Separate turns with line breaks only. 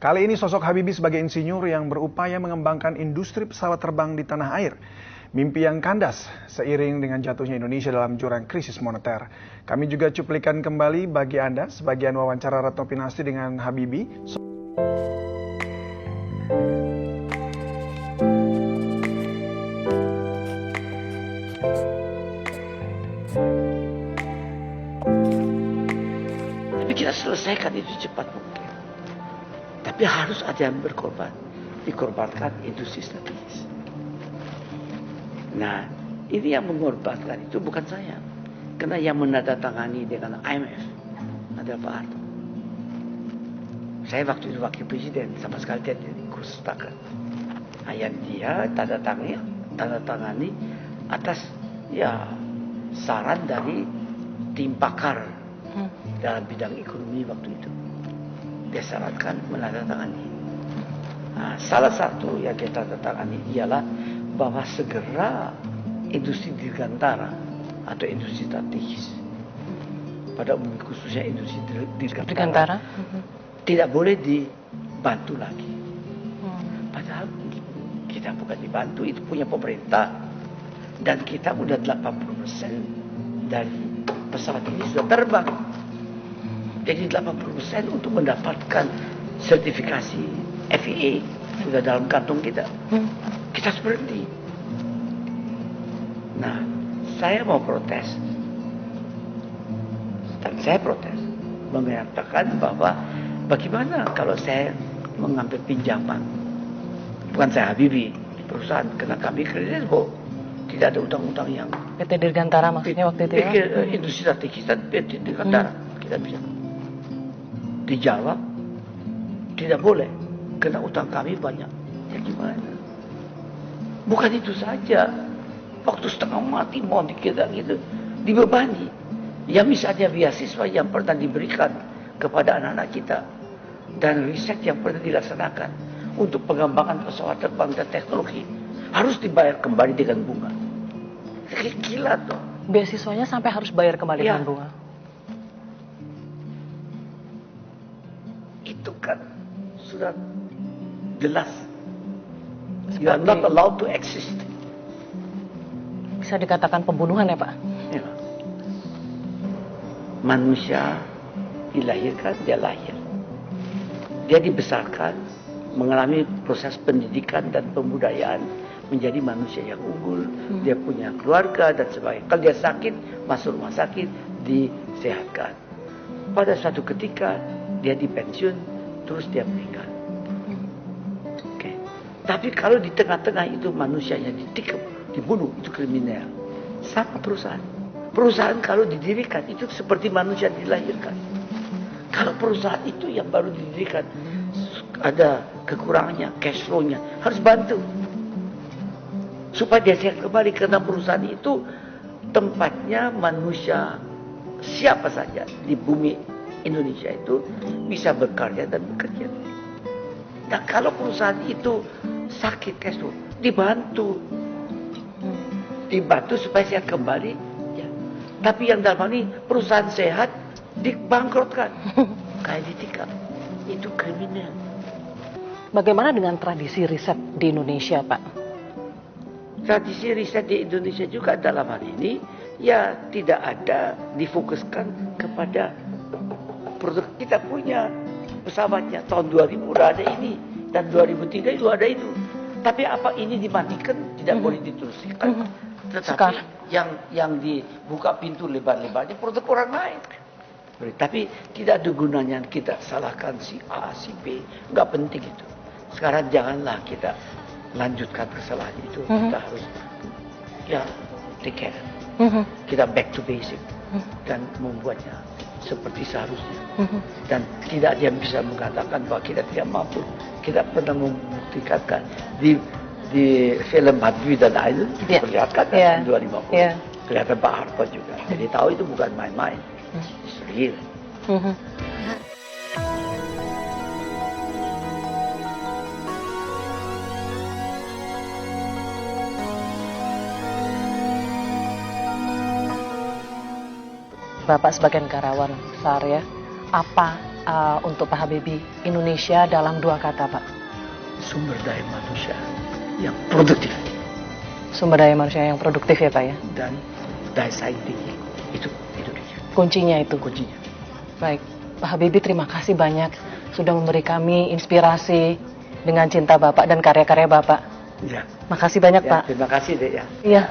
Kali ini sosok Habibie sebagai insinyur yang berupaya mengembangkan industri pesawat terbang di tanah air. Mimpi yang kandas seiring dengan jatuhnya Indonesia dalam jurang krisis moneter. Kami juga cuplikan kembali bagi Anda sebagian wawancara Retno Pinasti dengan Habibie.
Tapi kita selesaikan itu cepat mungkin. Tapi harus ada yang berkorban. Dikorbankan industri strategis. Nah, ini yang mengorbankan itu bukan saya. Karena yang menandatangani dengan IMF adalah Pak Harto. Saya waktu itu wakil presiden, sama sekali tidak ikut sepakat. Nah, yang dia tanda tangani atas saran dari tim pakar dalam bidang ekonomi waktu itu. Dia sarankan menandatangani. Nah, salah satu yang dia tandatangani ialah bahwa segera industri dirgantara atau industri strategis, pada umumnya khususnya industri dirgantara tidak boleh dibantu lagi. Padahal kita bukan dibantu, itu punya pemerintah, dan kita udah 80% dari pesawat ini sudah terbang. Jadi 80% untuk mendapatkan sertifikasi FAA sudah dalam kantong kita. Kita harus berhenti. Nah, saya mau protes. Dan saya protes. Mengatakan bahwa bagaimana kalau saya mengambil pinjaman. Bukan saya Habibie, perusahaan. Karena kami kredit kok. Tidak ada utang-utang yang...
PT Dirgantara maksudnya waktu itu ya?
Industri strategis dan PT Dirgantara. Kita bisa dijawab, tidak boleh. Karena utang kami banyak. Ya gimana? Bukan itu saja. Waktu setengah mati mau kita gitu. Dibebani. Ya misalnya beasiswa yang pernah diberikan kepada anak-anak kita. Dan riset yang pernah dilaksanakan. Untuk pengembangan pesawat terbang dan teknologi. Harus dibayar kembali dengan bunga. Gila tuh.
Beasiswanya sampai harus bayar kembali dengan bunga.
Itu kan sudah jelas. You are not allowed to exist.
Bisa dikatakan pembunuhan ya Pak?
Ya. Manusia dilahirkan, dia lahir. Dia dibesarkan, mengalami proses pendidikan dan pembudayaan, menjadi manusia yang unggul. Dia punya keluarga dan sebagainya. Kalau dia sakit, masuk rumah sakit, disehatkan. Pada suatu ketika, dia dipensiun, terus dia meninggal. Okay. Tapi kalau di tengah-tengah itu manusianya ditikam, dibunuh, itu kriminal. Sama perusahaan. Perusahaan kalau didirikan, itu seperti manusia dilahirkan. Kalau perusahaan itu yang baru didirikan, ada kekurangannya, cash flow-nya, harus bantu. Supaya dia sehat kembali, karena perusahaan itu tempatnya manusia siapa saja di bumi Indonesia itu bisa berkarya dan bekerja. Nah kalau perusahaan itu sakit cash flow, dibantu supaya sehat kembali. Ya. Tapi yang dalam hal ini perusahaan sehat dibangkrutkan, kayak ditikam, itu kriminal.
Bagaimana dengan tradisi riset di Indonesia Pak?
Tradisi riset di Indonesia juga dalam hal ini ya tidak ada difokuskan kepada produk. Kita punya pesawatnya tahun 2000 udah ada ini dan 2003 itu ada itu. Tapi apa ini dimatikan tidak boleh diteruskan. Tetapi yang dibuka pintu lebar-lebarnya produk orang lain. Tapi tidak ada gunanya kita salahkan si A, si B. Nggak penting itu. Sekarang janganlah kita lanjutkan kesalahan itu. Kita harus take care. Kita back to basic dan membuatnya seperti seharusnya. Dan tidak ada yang bisa mengatakan bahwa kita tidak mampu. Kita pernah membuktikan di film Habibie dan Ainun diperlihatkan kan 2050. Kelihatan Pak Harto juga. Jadi tahu itu bukan main-main. It's real.
Bapak sebagai negarawan besar ya, apa untuk Pak Habibie Indonesia dalam 2 kata, Pak?
Sumber daya manusia yang produktif
Sumber daya manusia yang produktif ya, Pak ya?
dan daya saing tinggi. Itu Indonesia.
Kuncinya itu.
Kuncinya.
Baik, Pak Habibie terima kasih banyak sudah memberi kami inspirasi dengan cinta Bapak dan karya-karya Bapak.
Ya.
Makasih banyak,
Ya,
Pak.
terima kasih, Dek ya.
Iya.